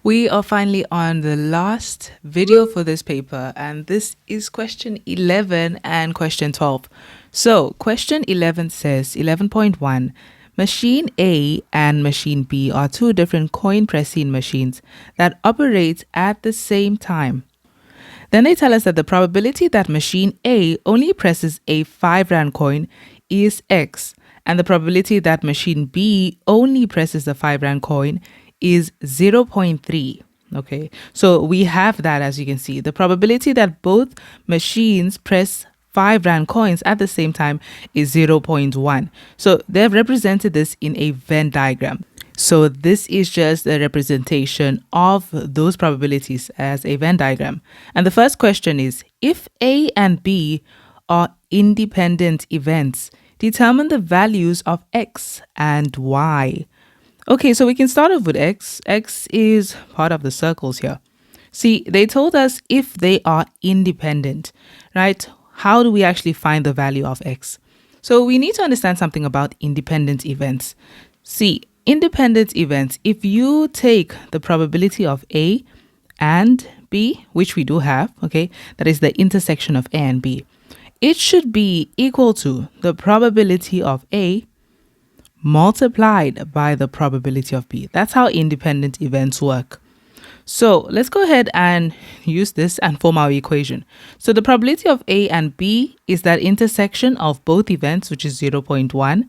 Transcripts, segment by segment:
We are finally on the last video for this paper, and this is question 11 and question 12. So, question 11 says 11.1 Machine A and machine B are two different coin pressing machines that operate at the same time. Then they tell us that the probability that machine A only presses a 5 rand coin is X, and the probability that machine B only presses the 5 rand coin is 0.3. Okay, so we have that, as you can see. The probability that both machines press 5 rand coins at the same time is 0.1. So they've represented this in a Venn diagram. So this is just a representation of those probabilities as a Venn diagram. And the first question is, if A and B are independent events, determine the values of X and Y. Okay, so we can start off with X. X is part of the circles here. See, they told us if they are independent, right? How do we actually find the value of X? So we need to understand something about independent events. See, independent events, if you take the probability of A and B, which we do have, okay, that is the intersection of A and B, it should be equal to the probability of A multiplied by the probability of B. That's how independent events work. So let's go ahead and use this and form our equation. So the probability of A and B is that intersection of both events, which is 0.1.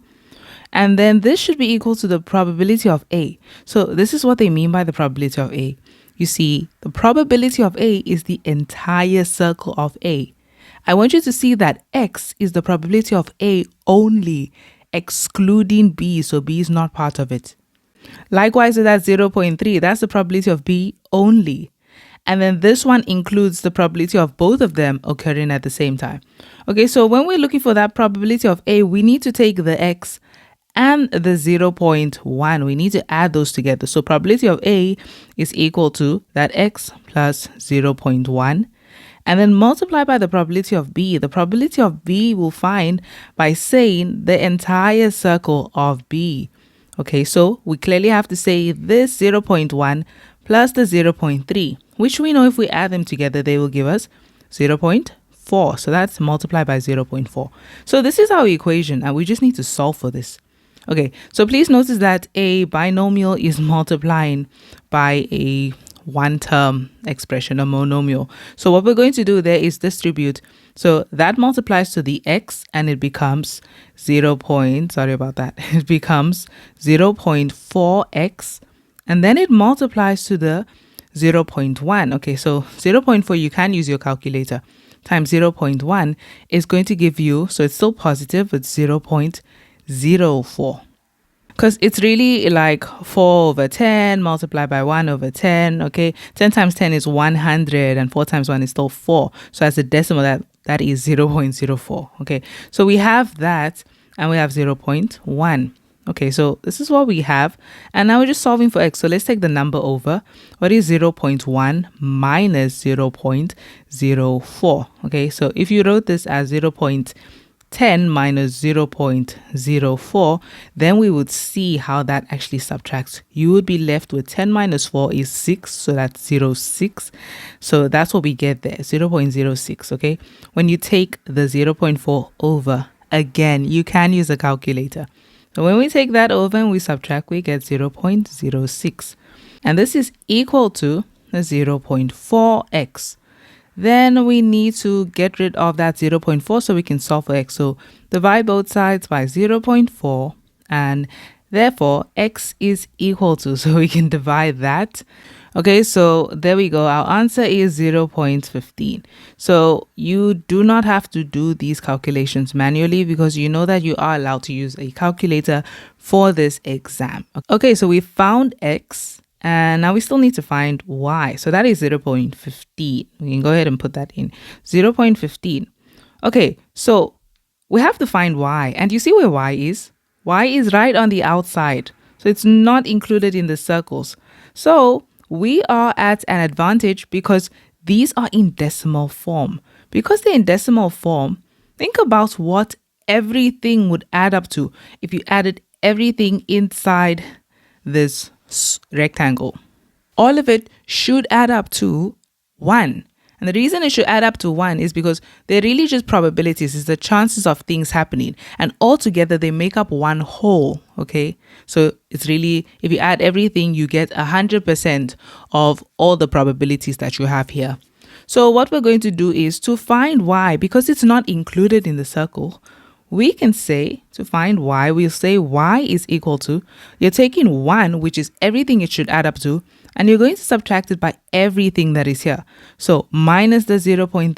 And then this should be equal to the probability of A. So this is what they mean by the probability of A. You see, the probability of A is the entire circle of A. I want you to see that X is the probability of A only, excluding B, so B is not part of it. Likewise, with that 0.3, that's the probability of B only. And then this one includes the probability of both of them occurring at the same time. Okay, so when we're looking for that probability of A, we need to take the X and the 0.1. We need to add those together. So probability of A is equal to that X plus 0.1. And then multiply by the probability of B. The probability of B we'll find by saying the entire circle of B. Okay, so we clearly have to say this 0.1 plus the 0.3, which we know if we add them together, they will give us 0.4. So that's multiplied by 0.4. So this is our equation, and we just need to solve for this. Okay, so please notice that a binomial is multiplying by a one-term expression, a monomial. So what we're going to do there is distribute. So that multiplies to the x, and it becomes it becomes 0.4x, and then it multiplies to the 0.1. Okay, so 0.4, you can use your calculator, times 0.1 is going to give you, so it's still positive, it's 0.04. Because it's really like 4 over 10 multiplied by 1 over 10, okay? 10 times 10 is 100, and 4 times 1 is still 4. So as a decimal, that is 0.04, okay? So we have that, and we have 0.1. Okay, so this is what we have. And now we're just solving for x. So let's take the number over. What is 0.1 minus 0.04? Okay, so if you wrote this as 0.10 minus 0.04, then we would see how that actually subtracts. You would be left with 10 minus 4 is 6, so that's 0.6. So that's what we get there, 0.06, okay? When you take the 0.4 over, again, you can use a calculator. So when we take that over and we subtract, we get 0.06. And this is equal to the 0.4x. Then we need to get rid of that 0.4 so we can solve for x. So divide both sides by 0.4, and therefore x is equal to, so we can divide that. Okay, so there we go. Our answer is 0.15. So you do not have to do these calculations manually, because you know that you are allowed to use a calculator for this exam. Okay, so we found x. And now we still need to find y. So that is 0.15. We can go ahead and put that in. 0.15. Okay, so we have to find y. And you see where y is? Y is right on the outside. So it's not included in the circles. So we are at an advantage because these are in decimal form. Because they're in decimal form, think about what everything would add up to if you added everything inside this rectangle. all of it should add up to 1. And the reason it should add up to 1 is because they're really just probabilities. It's the chances of things happening. And altogether, they make up one whole, okay? So it's really, if you add everything, you get 100% of all the probabilities that you have here. So what we're going to do is to find y, because it's not included in the circle, we can say, to find y, we'll say y is equal to, you're taking 1, which is everything it should add up to, and you're going to subtract it by everything that is here. So minus the 0.3,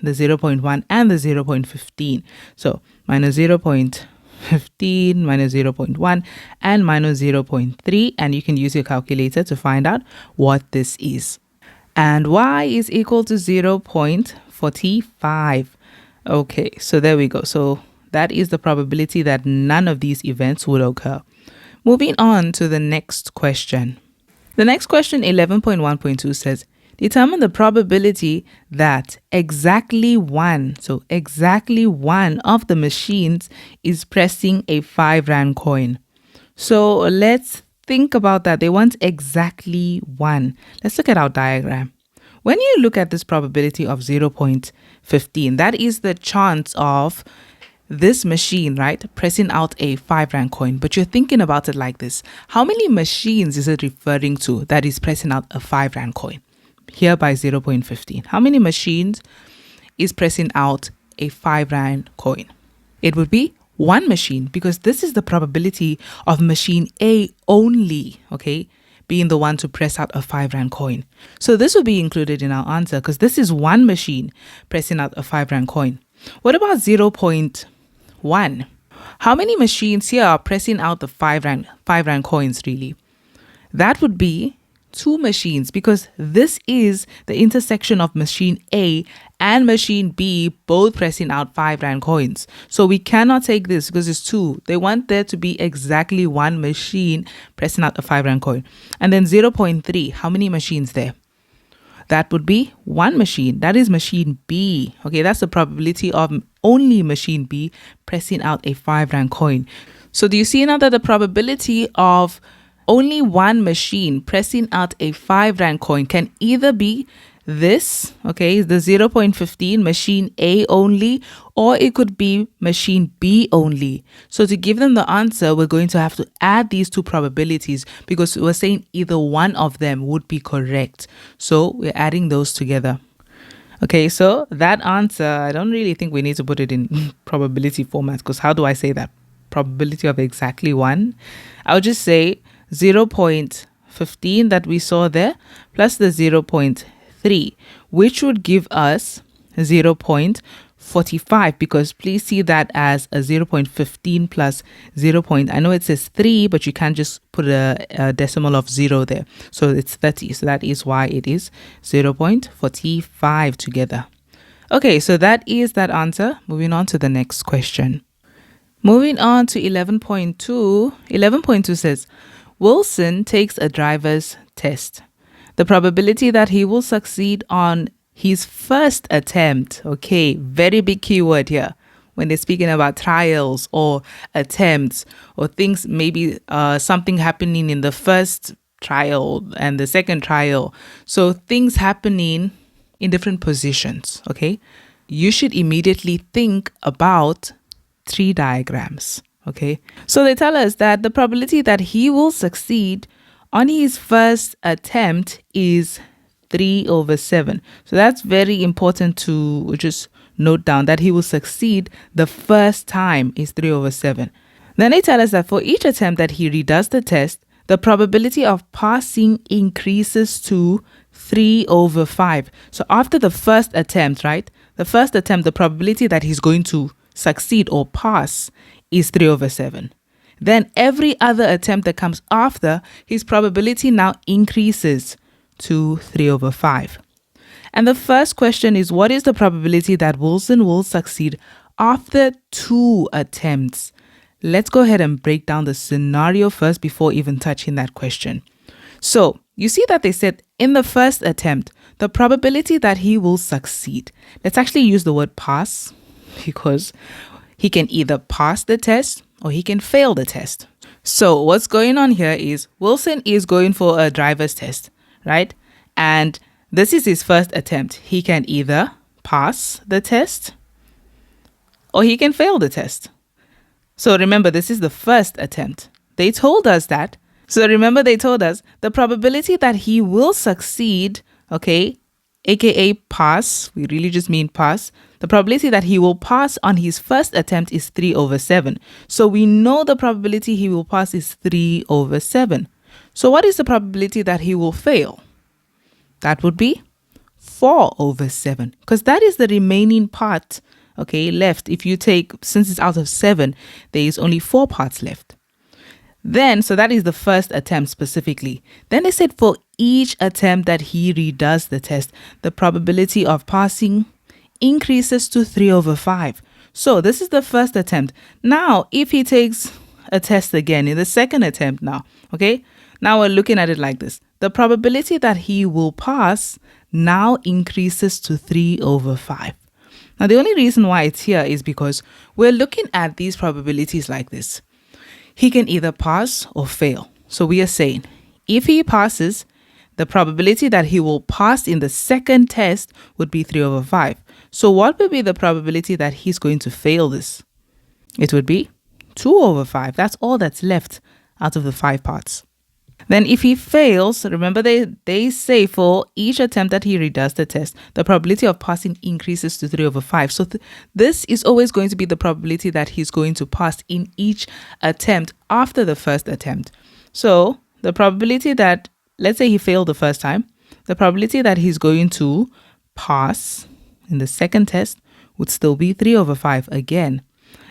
the 0.1, and the 0.15. So minus 0.15, minus 0.1, and minus 0.3. And you can use your calculator to find out what this is. And y is equal to 0.45. Okay, so there we go. So that is the probability that none of these events would occur. Moving on to the next question. The next question, 11.1.2, says, determine the probability that exactly one of the machines is pressing a 5 Rand coin. So let's think about that. They want exactly 1. Let's look at our diagram. When you look at this probability of 0.15, that is the chance of this machine, right, pressing out a 5 Rand coin. But you're thinking about it like this. How many machines is it referring to that is pressing out a 5 Rand coin? Here by 0.15. How many machines is pressing out a 5 Rand coin? It would be one machine, because this is the probability of machine A only, okay, being the one to press out a 5 Rand coin. So this will be included in our answer, because this is one machine pressing out a 5 Rand coin. What about 0.1? How many machines here are pressing out the 5 Rand coins really? That would be 2 machines, because this is the intersection of machine A and machine B both pressing out 5 Rand coins. So we cannot take this because it's 2. They want there to be exactly one machine pressing out a 5 Rand coin. And then 0.3, how many machines there? That would be one machine. That is machine B. Okay, that's the probability of only machine B pressing out a 5 Rand coin. So do you see now that the probability of only one machine pressing out a 5 Rand coin can either be this, okay, the 0.15 machine A only, or it could be machine B only. So to give them the answer, we're going to have to add these two probabilities, because we're saying either one of them would be correct. So we're adding those together. Okay, so that answer, I don't really think we need to put it in probability format, because how do I say that? Probability of exactly 1. I'll just say 0.15 that we saw there plus the 0.3, which would give us 0.45, because please see that as a 0.15 plus 0. I know it says 3, but you can't just put a decimal of 0 there. So it's 30. So that is why it is 0.45 together. Okay, so that is that answer. Moving on to the next question. Moving on to 11.2. 11.2 says, Wilson takes a driver's test. The probability that he will succeed on his first attempt, okay, very big keyword here when they're speaking about trials or attempts or things, maybe something happening in the first trial and the second trial. So things happening in different positions, okay? You should immediately think about 3 diagrams, okay? So they tell us that the probability that he will succeed on his first attempt is 3/7. So that's very important to just note down, that he will succeed the first time is 3/7. Then they tell us that for each attempt that he redoes the test, the probability of passing increases to 3/5. So after the first attempt, right? The first attempt, the probability that he's going to succeed or pass is 3/7. Then every other attempt that comes after, his probability now increases to 3/5. And the first question is, what is the probability that Wilson will succeed after 2 attempts? Let's go ahead and break down the scenario first before even touching that question. So you see that they said in the first attempt, the probability that he will succeed. Let's actually use the word pass, because he can either pass the test or he can fail the test. So what's going on here is Wilson is going for a driver's test, right? And this is his first attempt. He can either pass the test or he can fail the test. So remember, this is the first attempt. They told us that. So remember, they told us the probability that he will succeed, okay, aka pass, we really just mean pass. The probability that he will pass on his first attempt is 3/7. So we know the probability he will pass is 3/7. So what is the probability that he will fail? That would be 4/7, because that is the remaining part, okay, left. If you take, since it's out of 7, there is only 4 parts left. Then, so that is the first attempt specifically. Then they said for each attempt that he redoes the test, the probability of passing increases to 3/5. So this is the first attempt. Now, if he takes a test again in the second attempt now, okay, now we're looking at it like this. The probability that he will pass now increases to 3/5. Now, the only reason why it's here is because we're looking at these probabilities like this. He can either pass or fail. So we are saying if he passes, the probability that he will pass in the second test would be 3/5. So what would be the probability that he's going to fail this? It would be 2/5. That's all that's left out of the 5 parts. Then if he fails, remember they say for each attempt that he redoes the test, the probability of passing increases to 3/5. So this is always going to be the probability that he's going to pass in each attempt after the first attempt. So the probability that, let's say he failed the first time, the probability that he's going to pass in the second test would still be 3/5 again.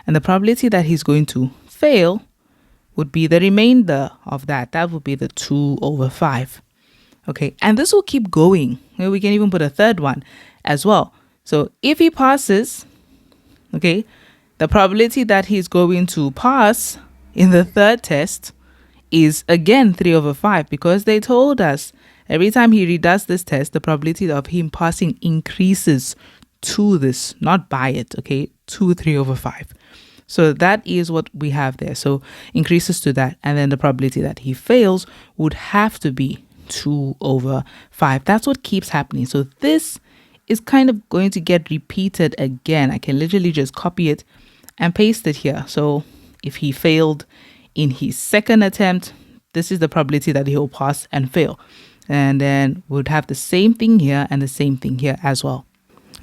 And the probability that he's going to fail would be the remainder of that. That would be the 2/5. Okay, and this will keep going. We can even put a third one as well. So if he passes, okay, the probability that he's going to pass in the third test is again 3/5, because they told us every time he redoes this test, the probability of him passing increases to this, not by it, okay, to 3/5. So that is what we have there. So increases to that. And then the probability that he fails would have to be 2/5. That's what keeps happening. So this is kind of going to get repeated again. I can literally just copy it and paste it here. So if he failed in his second attempt, this is the probability that he'll pass and fail. And then we'd have the same thing here and the same thing here as well.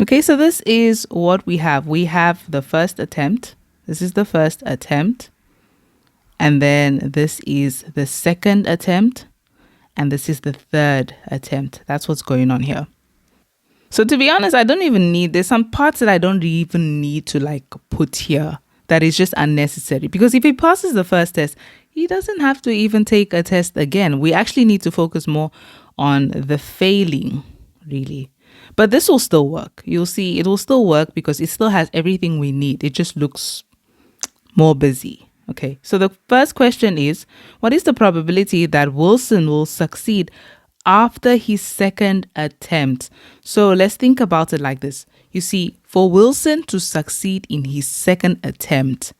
Okay, so this is what we have. We have the first attempt. This is the first attempt. And then this is the second attempt. And this is the third attempt. That's what's going on here. So to be honest, I don't even need, there's some parts that I don't even need to like put here. That is just unnecessary. Because if he passes the first test, he doesn't have to even take a test again. We actually need to focus more on the failing, really. But this will still work. You'll see it will still work because it still has everything we need. It just looks more busy. Okay, so the first question is, what is the probability that Wilson will succeed after his second attempt? So let's think about it like this. You see, for Wilson to succeed in his second attempt,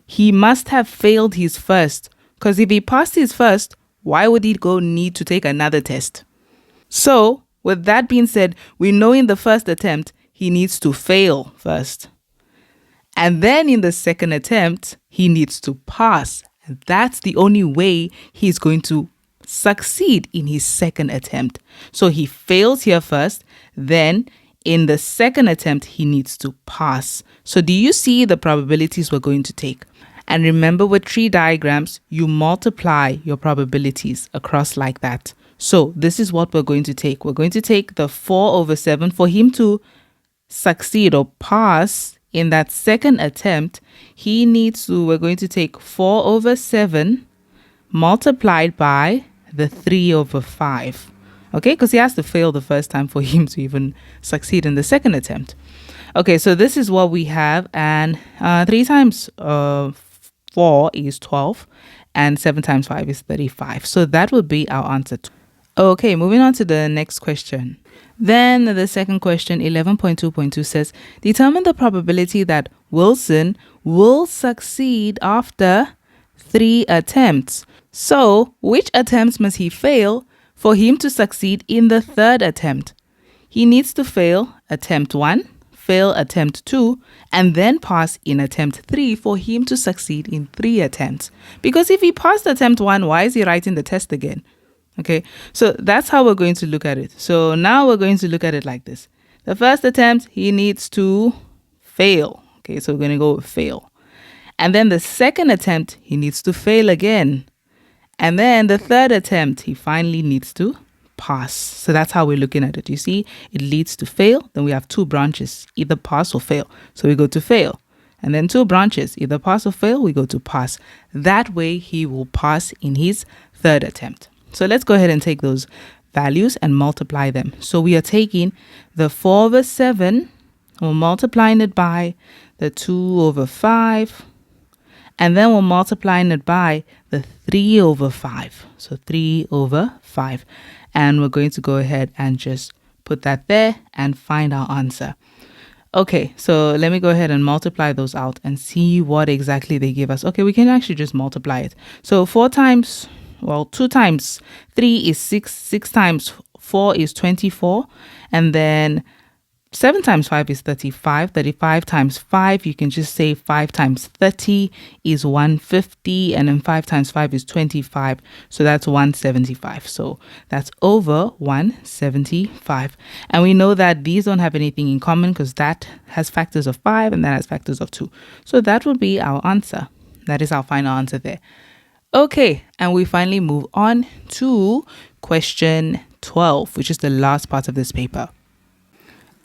he must have failed his first. Because if he passed his first, why would he need to take another test? So with that being said, we know in the first attempt, he needs to fail first. And then in the second attempt, he needs to pass. And that's the only way he's going to succeed in his second attempt. So he fails here first. Then in the second attempt, he needs to pass. So do you see the probabilities we're going to take? And remember, with tree diagrams, you multiply your probabilities across like that. So this is what we're going to take. We're going to take the 4/7 for him to succeed or pass. In that second attempt, we're going to take 4/7 multiplied by the 3/5. Okay, because he has to fail the first time for him to even succeed in the second attempt. Okay, so this is what we have. And 3 times 4 is 12. And 7 times 5 is 35. So that would be our answer. Okay, moving on to the next question. Then the second question, 11.2.2 says, determine the probability that Wilson will succeed after 3 attempts. So which attempts must he fail For him to succeed in the third attempt, he needs to fail attempt 1, fail attempt 2, and then pass in attempt 3 for him to succeed in 3 attempts. Because if he passed attempt 1, why is he writing the test again? Okay, so that's how we're going to look at it. So now we're going to look at it like this. The first attempt, he needs to fail. Okay, so we're going to go with fail. And then the second attempt, he needs to fail again. And then the third attempt, he finally needs to pass. So that's how we're looking at it. You see, it leads to fail. Then we have 2 branches, either pass or fail. So we go to fail. And then 2 branches, either pass or fail, we go to pass. That way he will pass in his third attempt. So let's go ahead and take those values and multiply them. So we are taking the 4 over 7, we're multiplying it by the 2 over 5, and then we're multiplying it by the 3 over 5. So 3 over 5. And we're going to go ahead and just put that there and find our answer. Okay, so let me go ahead and multiply those out and see what exactly they give us. Okay, we can actually just multiply it. So 2 times 3 is 6, 6 times 4 is 24, and then 7 times 5 is 35, 35 times 5, you can just say 5 times 30 is 150, and then 5 times 5 is 25, so that's 175. So that's over 175. And we know that these don't have anything in common because that has factors of 5 and that has factors of 2. So that would be our answer. That is our final answer there. Okay, and we finally move on to question 12, which is the last part of this paper.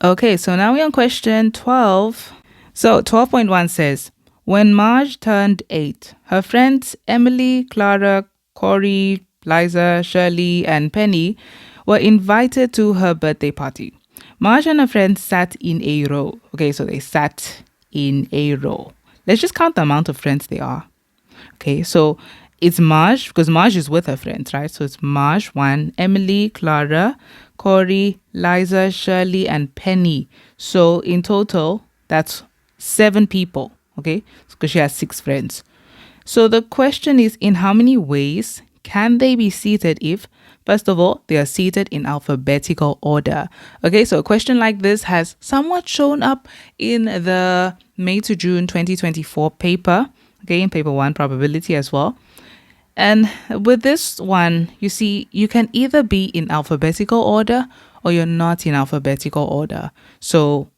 Okay, so now we're on question 12. So 12.1 says, when Marge turned 8, her friends Emily, Clara, Corey, Liza, Shirley, and Penny were invited to her birthday party. Marge and her friends sat in a row. Okay, so they sat in a row. Let's just count the amount of friends they are. Okay, so it's Marge, because Marge is with her friends, right? So it's Marge, 1, Emily, Clara, Corey, Liza, Shirley, and Penny. So in total, that's 7 people, okay? Because she has 6 friends. So the question is, in how many ways can they be seated if, first of all, they are seated in alphabetical order? Okay, so a question like this has somewhat shown up in the May to June 2024 paper, okay, in paper 1, probability as well. And with this one, you see, you can either be in alphabetical order or you're not in alphabetical order. So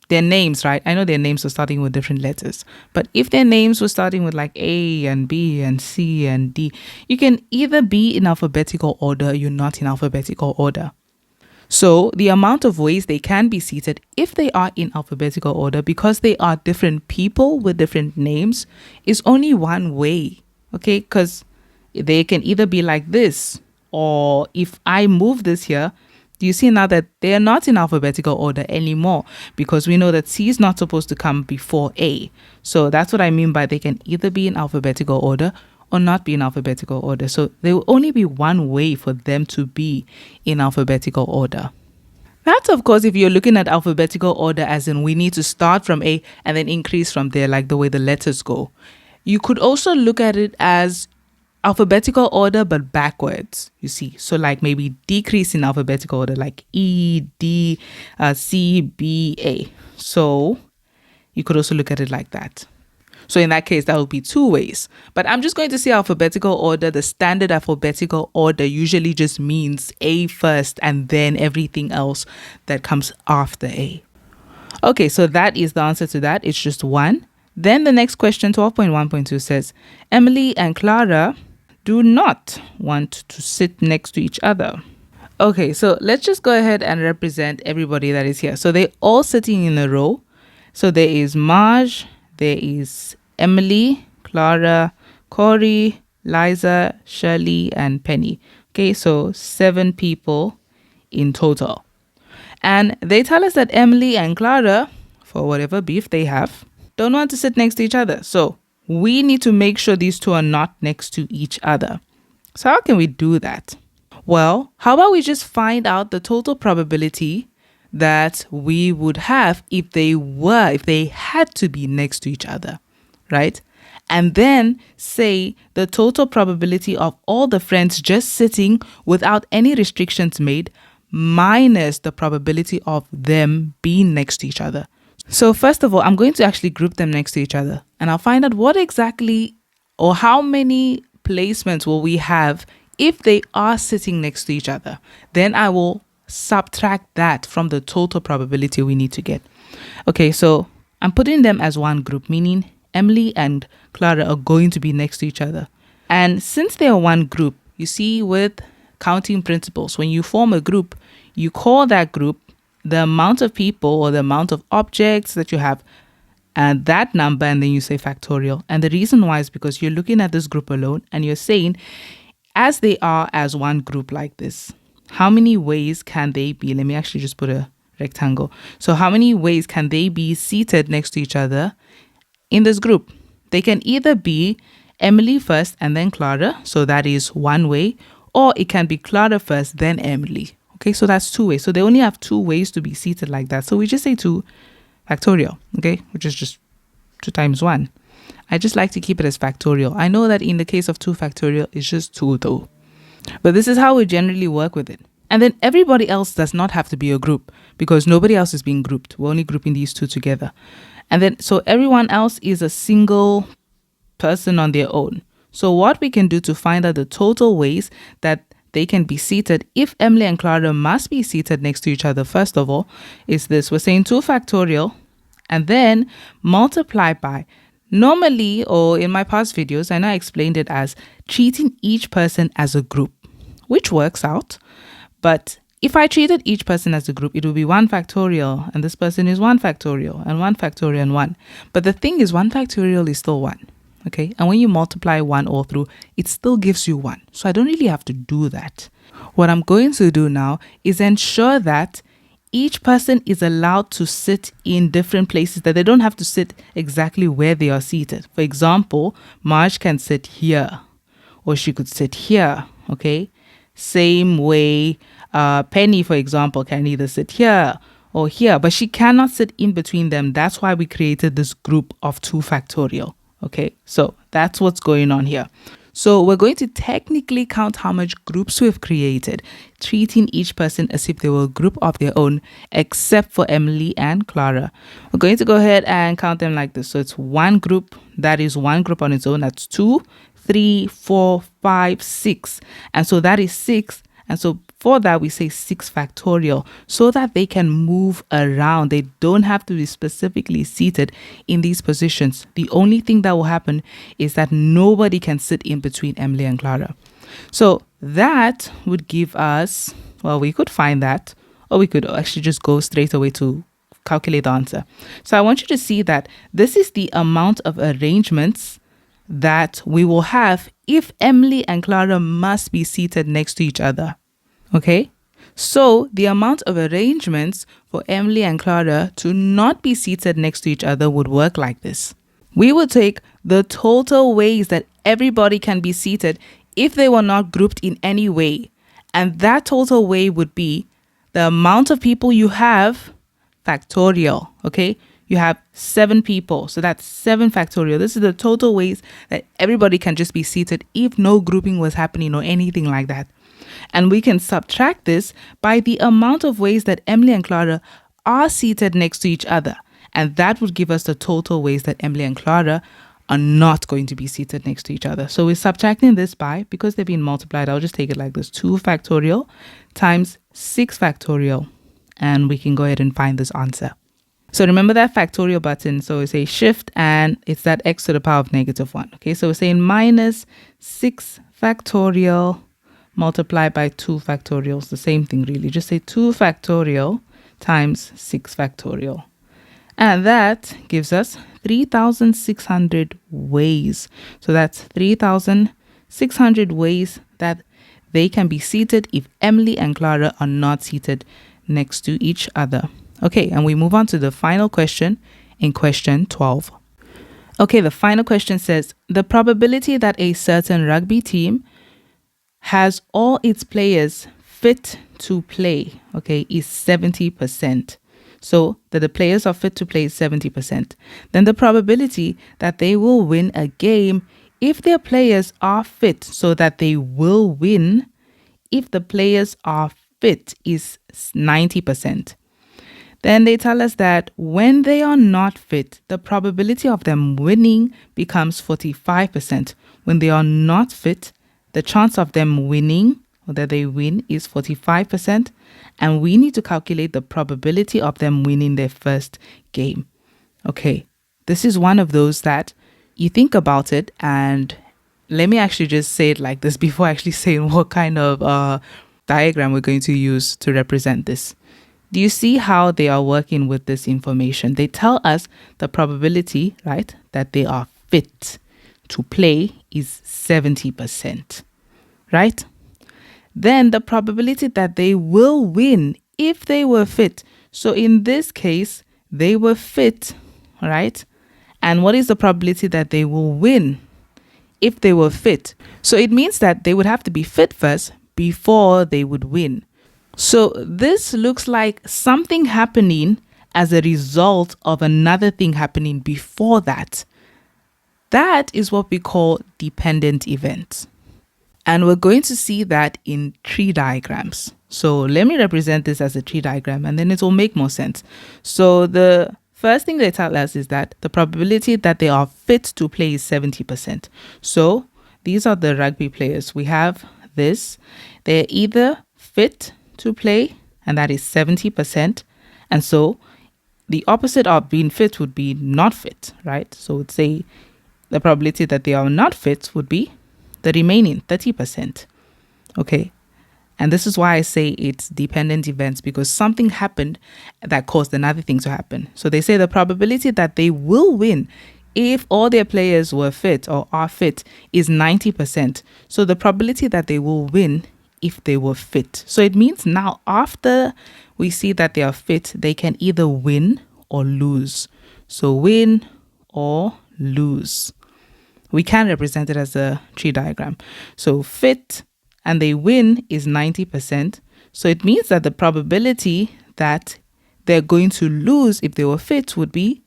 their names, right? I know their names were starting with different letters, but if their names were starting with like A and B and C and D, you can either be in alphabetical order or you're not in alphabetical order. So the amount of ways they can be seated if they are in alphabetical order, because they are different people with different names, is only one way. Okay, because they can either be like this, or if I move this here, do you see now that they are not in alphabetical order anymore? Because we know that C is not supposed to come before A. So that's what I mean by they can either be in alphabetical order or not be in alphabetical order. So there will only be one way for them to be in alphabetical order. That's, of course, if you're looking at alphabetical order as in we need to start from A and then increase from there, like the way the letters go. You could also look at it as alphabetical order but backwards, you see. So like maybe decrease in alphabetical order, like E, D, C, B, A. So you could also look at it like that. So in that case, that would be 2 ways. But I'm just going to say alphabetical order. The standard alphabetical order usually just means A first and then everything else that comes after A. Okay, so that is the answer to that. It's just 1. Then the next question, 12.1.2 says, Emily and Clara do not want to sit next to each other. Okay, so let's just go ahead and represent everybody that is here. So they're all sitting in a row. So there is Marge, there is Emily, Clara, Corey, Liza, Shirley, and Penny. Okay, so 7 people in total. And they tell us that Emily and Clara, for whatever beef they have, don't want to sit next to each other. So we need to make sure these 2 are not next to each other. So how can we do that? Well, how about we just find out the total probability that we would have if they had to be next to each other, right? and then say the total probability of all the friends just sitting without any restrictions made minus the probability of them being next to each other. So first of all, I'm going to actually group them next to each other, and I'll find out what exactly or how many placements will we have if they are sitting next to each other. Then I will subtract that from the total probability we need to get. Okay, so I'm putting them as one group, meaning Emily and Clara are going to be next to each other. And since they are one group, you see, with counting principles, when you form a group, you call that group the amount of people or the amount of objects that you have, and that number, and then you say factorial. And the reason why is because you're looking at this group alone and you're saying, as they are as one group like this, how many ways can they be? Let me actually just put a rectangle. So how many ways can they be seated next to each other in this group? They can either be Emily first and then Clara, so that is one way, or it can be Clara first, then Emily. Okay, so that's two ways. So they only have two ways to be seated like that. So we just say 2 factorial, okay, which is just 2 times 1. I just like to keep it as factorial. I know that in the case of 2 factorial, it's just 2 though. But this is how we generally work with it. And then everybody else does not have to be a group because nobody else is being grouped. We're only grouping these two together. And then, so everyone else is a single person on their own. So what we can do to find out the total ways that they can be seated if Emily and Clara must be seated next to each other, first of all, is this. We're saying 2 factorial and then multiply by. Normally, or in my past videos, I know I explained it as treating each person as a group, which works out. But if I treated each person as a group, it would be 1 factorial, and this person is 1 factorial, and 1 factorial, and 1. But the thing is, 1 factorial is still 1. Okay, and when you multiply 1 all through, it still gives you 1. So I don't really have to do that. What I'm going to do now is ensure that each person is allowed to sit in different places, that they don't have to sit exactly where they are seated. For example, Marge can sit here, or she could sit here, okay? Same way, Penny, for example, can either sit here or here, but she cannot sit in between them. That's why we created this group of 2 factorial. Okay, so that's what's going on here. So we're going to technically count how much groups we've created, treating each person as if they were a group of their own, except for Emily and Clara. We're going to go ahead and count them like this. So it's one group, that is one group on its own. That's 2, 3, 4, 5, 6. And so that is 6. And so for that, we say 6 factorial so that they can move around. They don't have to be specifically seated in these positions. The only thing that will happen is that nobody can sit in between Emily and Clara. So that would give us, well, we could find that, or we could actually just go straight away to calculate the answer. So I want you to see that this is the amount of arrangements that we will have if Emily and Clara must be seated next to each other. Okay, so the amount of arrangements for Emily and Clara to not be seated next to each other would work like this. We would take the total ways that everybody can be seated if they were not grouped in any way. And that total way would be the amount of people you have factorial. Okay, you have 7 people. So that's 7 factorial. This is the total ways that everybody can just be seated if no grouping was happening or anything like that. And we can subtract this by the amount of ways that Emily and Clara are seated next to each other. And that would give us the total ways that Emily and Clara are not going to be seated next to each other. So we're subtracting this by, because they've been multiplied, I'll just take it like this, 2 factorial times 6 factorial. And we can go ahead and find this answer. So remember that factorial button. So we say shift and it's that x to the power of -1. Okay, so we're saying minus 6 factorial multiplied by 2 factorial. It's the same thing really. Just say 2 factorial times 6 factorial. And that gives us 3,600 ways. So that's 3,600 ways that they can be seated if Emily and Clara are not seated next to each other. Okay, and we move on to the final question in question 12. Okay, the final question says, the probability that a certain rugby team has all its players fit to play, okay, is 70%. So that the players are fit to play is 70%. Then the probability that they will win a game if their players are fit, so that they will win if the players are fit, is 90%. Then they tell us that when they are not fit, the probability of them winning becomes 45%. When they are not fit, the chance of them winning, or that they win, is 45%. And we need to calculate the probability of them winning their first game. Okay, this is one of those that you think about it, and let me actually just say it like this before actually saying what kind of diagram we're going to use to represent this. Do you see how they are working with this information? They tell us the probability, right, that they are fit to play is 70%, right? Then the probability that they will win if they were fit. So in this case, they were fit, right? And what is the probability that they will win if they were fit? So it means that they would have to be fit first before they would win. So this looks like something happening as a result of another thing happening before that. That is what we call dependent events. And we're going to see that in tree diagrams. So let me represent this as a tree diagram, and then it will make more sense. So the first thing they tell us is that the probability that they are fit to play is 70%. So these are the rugby players. We have this. They're either fit to play, and that is 70%. And so the opposite of being fit would be not fit, right? So we'd say the probability that they are not fit would be the remaining 30%. Okay. And this is why I say it's dependent events, because something happened that caused another thing to happen. So they say the probability that they will win if all their players were fit or are fit is 90%. So the probability that they will win if they were fit. So it means now after we see that they are fit, they can either win or lose. So win or lose. We can represent it as a tree diagram. So fit and they win is 90%. So it means that the probability that they're going to lose if they were fit would be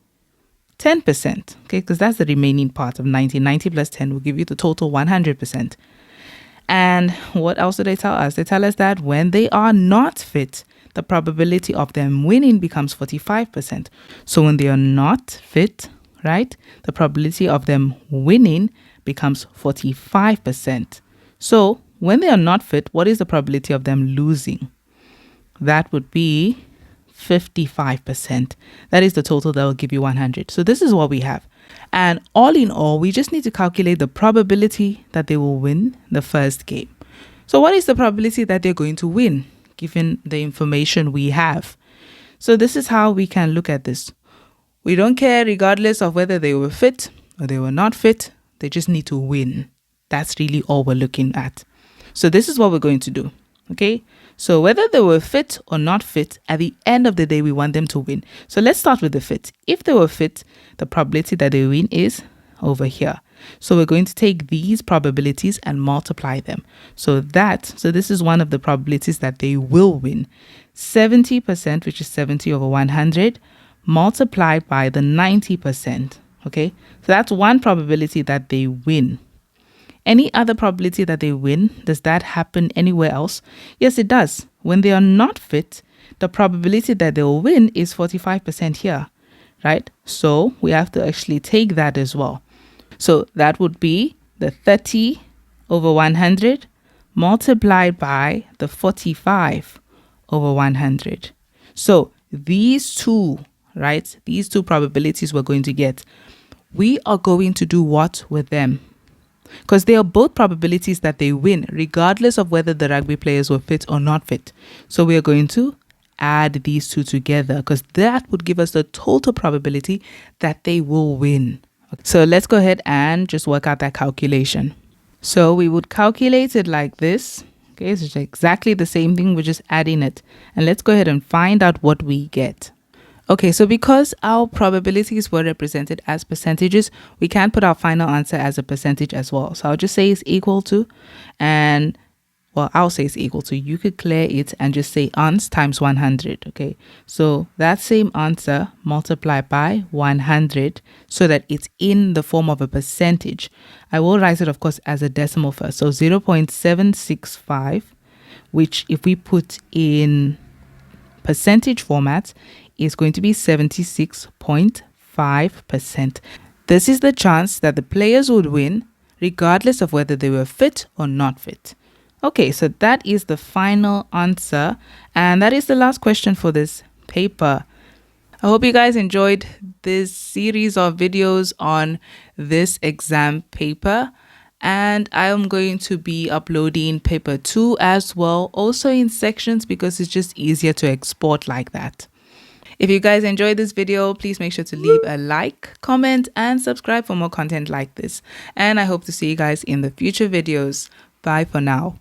10%. Okay, because that's the remaining part of 90. 90 plus 10 will give you the total 100%. And what else do they tell us? They tell us that when they are not fit, the probability of them winning becomes 45%. So when they are not fit, right, the probability of them winning becomes 45%. So when they are not fit, what is the probability of them losing? That would be 55%. That is the total that will give you 100. So this is what we have. And all in all, we just need to calculate the probability that they will win the first game. So what is the probability that they're going to win, given the information we have? So this is how we can look at this. We don't care regardless of whether they were fit or they were not fit. They just need to win. That's really all we're looking at. So this is what we're going to do. Okay, so whether they were fit or not fit, at the end of the day, we want them to win. So let's start with the fit. If they were fit, the probability that they win is over here. So we're going to take these probabilities and multiply them. So this is one of the probabilities that they will win. 70%, which is 70 over 100, multiplied by the 90%. Okay, so that's one probability that they win. Any other probability that they win, does that happen anywhere else? Yes, it does. When they are not fit, the probability that they will win is 45% here, right? So we have to actually take that as well. So that would be the 30 over 100 multiplied by the 45 over 100. So these two, right? These two probabilities we're going to get. We are going to do what with them? Because they are both probabilities that they win, regardless of whether the rugby players were fit or not fit. So we are going to add these two together, because that would give us the total probability that they will win. So let's go ahead and just work out that calculation. So we would calculate it like this. Okay, so it's exactly the same thing. We're just adding it. And let's go ahead and find out what we get. Okay, so because our probabilities were represented as percentages, we can put our final answer as a percentage as well. So I'll just say it's equal to, and well, I'll say it's equal to, you could clear it and just say ounce times 100. Okay, so that same answer multiplied by 100 so that it's in the form of a percentage. I will write it, of course, as a decimal first. So 0.765, which if we put in percentage format is going to be 76.5%. This is the chance that the players would win regardless of whether they were fit or not fit. Okay, so that is the final answer, and that is the last question for this paper. I hope you guys enjoyed this series of videos on this exam paper, and I am going to be uploading paper 2 as well, also in sections, because it's just easier to export like that. If you guys enjoyed this video, please make sure to leave a like, comment, and subscribe for more content like this. And I hope to see you guys in the future videos. Bye for now.